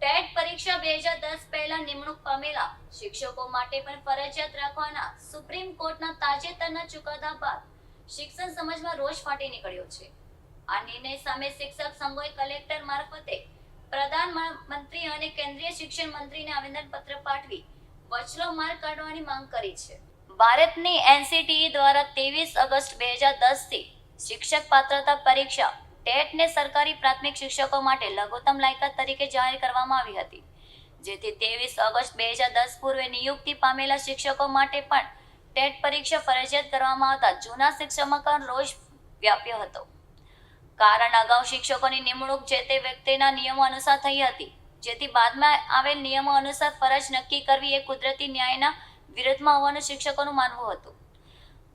TET પરીક્ષા 2010 પહેલા નિમણૂક પામેલા શિક્ષકો માટે પણ ફરજિયાત રાખવાના સુપ્રીમ કોર્ટના તાજેતરના ચુકાદા બાદ શિક્ષણ સમાજમાં રોષ ફાટી નીકળ્યો છે। આ નિર્ણય સામે શિક્ષક સંઘોએ કલેક્ટર મારફતે પ્રધાનમંત્રી અને કેન્દ્રીય શિક્ષણ મંત્રીને આવેદનપત્ર પાઠવી વચલો માર્ગ કાઢવાની માંગ કરી છે। ભારતની એનસીટીઈ દ્વારા 23 ઓગસ્ટ 2010 થી શિક્ષક પાત્રતા પરીક્ષા ટેટ ને સરકારી પ્રાથમિક શિક્ષકો માટે લઘુત્તમ લાયકાત તરીકે જાહેર કરવામાં આવી હતી, જેથી 23 ઓગસ્ટ 2010 પૂર્વે નિયુક્તિ પામેલા શિક્ષકો માટે પણ ટેટ પરીક્ષા ફરજિયાત કરવામાં આવતા જૂના શિક્ષકોમાં રોષ વ્યાપ્યો હતો। કારણ અગાઉ શિક્ષકોની નિમણૂક જે તે વ્યક્તિના નિયમો અનુસાર થઈ હતી, જેથી બાદમાં આવેલ નિયમો અનુસાર ફરજ નક્કી કરવી એ કુદરતી ન્યાયના વિરુદ્ધમાં હોવાનું શિક્ષકોનું માનવું હતું।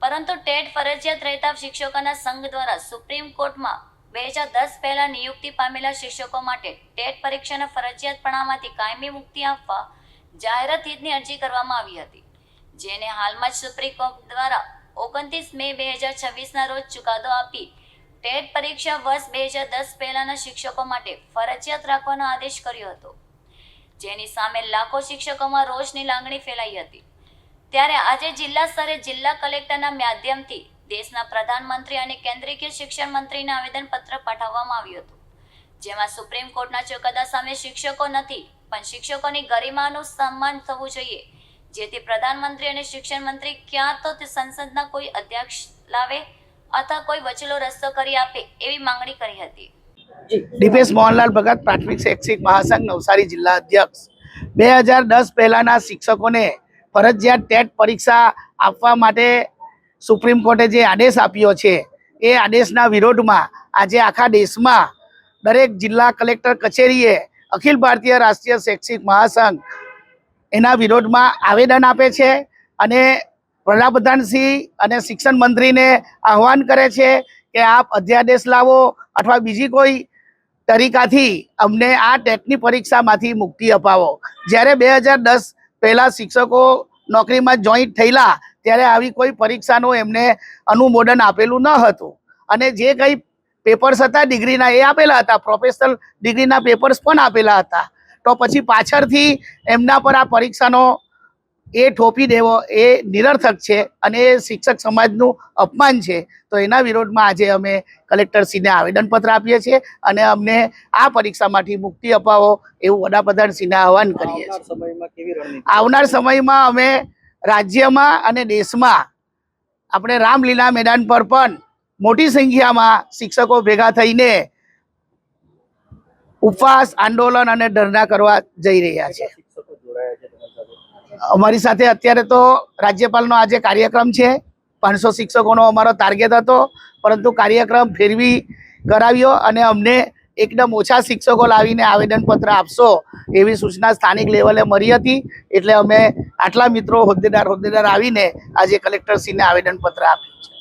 પરંતુ ટેટ ફરજિયાત રહેતા શિક્ષકોના સંઘ દ્વારા સુપ્રીમ કોર્ટમાં 2010 પહેલા નિયુક્તિ પામેલા શિક્ષકો માટે ટેટ પરીક્ષાના ફરજિયાતપણામાંથી કાયમી મુક્તિ આપવા જાહેરાત હિતની અરજી કરવામાં આવી હતી, જેને હાલમાં જ સુપ્રીમ કોર્ટ દ્વારા 29 મે 2026ના રોજ ચુકાદો આપી ટેટ પરીક્ષા વર્ષ 2010 પહેલાના શિક્ષકો માટે ફરજિયાત રાખવાનો આદેશ કર્યો હતો, જેની સામે લાખો શિક્ષકોમાં રોષની લાગણી ફેલાઈ હતી। ત્યારે આજે જિલ્લા સ્તરે જિલ્લા કલેક્ટરના માધ્યમથી દેશના પ્રધાનમંત્રી અને કેન્દ્રીય શિક્ષણ મંત્રીને આવેદનપત્ર પાઠવવામાં આવ્યું હતું, જેમાં સુપ્રીમ કોર્ટના ચુકાદા સામે શિક્ષકો નથી પણ શિક્ષકોની ગરિમાનું સન્માન થવું જોઈએ, જેથી પ્રધાનમંત્રી અને શિક્ષણ મંત્રી ક્યાં તો તે સંસદના કોઈ અધ્યક્ષ લાવે અથવા કોઈ વચલો રસ્તો કરી આપે એવી માંગણી કરી હતી। દીપેશ મોહનલાલ ભગત પ્રાથમિક શૈક્ષિક મહાસંઘ નવસારી જિલ્લા અધ્યક્ષ। 2010 પહેલાના શિક્ષકોને ફરજિયાત ટેટ પરીક્ષા આપવા માટે સુપ્રીમ કોર્ટે જે આદેશ આપ્યો છે એ આદેશના વિરોધમાં આજે આખા દેશમાં દરેક જિલ્લા કલેક્ટર કચેરીએ અખિલ ભારતીય રાષ્ટ્રીય શૈક્ષિક મહાસંઘ એના વિરોધમાં આવેદન આપે છે અને વડાપ્રધાનશ્રી અને શિક્ષણ મંત્રીને આહવાન કરે છે કે આપ અધ્યાદેશ લાવો અથવા બીજી કોઈ તરીકાથી અમને આ ટેટની પરીક્ષામાંથી મુક્તિ અપાવો। જ્યારે 2010 પહેલાં શિક્ષકો નોકરીમાં જોઈન્ટ થયેલા ત્યારે આવી કોઈ પરીક્ષાનું એમને અનુમોદન આપેલું ન હતું અને જે કંઈ પેપર્સ હતા ડિગ્રીના એ આપેલા હતા, પ્રોફેશનલ ડિગ્રીના પેપર્સ પણ આપેલા હતા, તો પછી પાછળથી એમના પર આ પરીક્ષાનો એ થોપી દેવો એ નિરર્થક છે અને એ શિક્ષક સમાજનું અપમાન છે। તો એના વિરોધમાં આજે અમે કલેક્ટરશ્રીને આવેદનપત્ર આપીએ છીએ અને અમને આ પરીક્ષામાંથી મુક્તિ અપાવો એવું વડાપ્રધાનશ્રીને આહવાન કરીએ છીએ। આવનાર સમયમાં અમે રાજ્યમાં અને દેશમાં આપણે રામલીલા મેદાન પર પણ મોટી સંખ્યામાં શિક્ષકો ભેગા થઈને ઉપવાસ આંદોલન અને ધરણા કરવા જઈ રહ્યા છે। અમારી સાથે અત્યારે તો રાજ્યપાલનો આજે કાર્યક્રમ છે, 500 શિક્ષકોનો અમારો ટાર્ગેટ હતો, પરંતુ કાર્યક્રમ ફેરવી કરાવ્યો અને અમને એકદમ ઓછા શિક્ષકો લાવીને આવેદનપત્ર આપશો એવી સૂચના સ્થાનિક લેવલે મળી હતી, એટલે અમે આટલા મિત્રો હોદ્દેદાર આવીને આજે કલેક્ટરશ્રીને આવેદનપત્ર આપ્યું છે।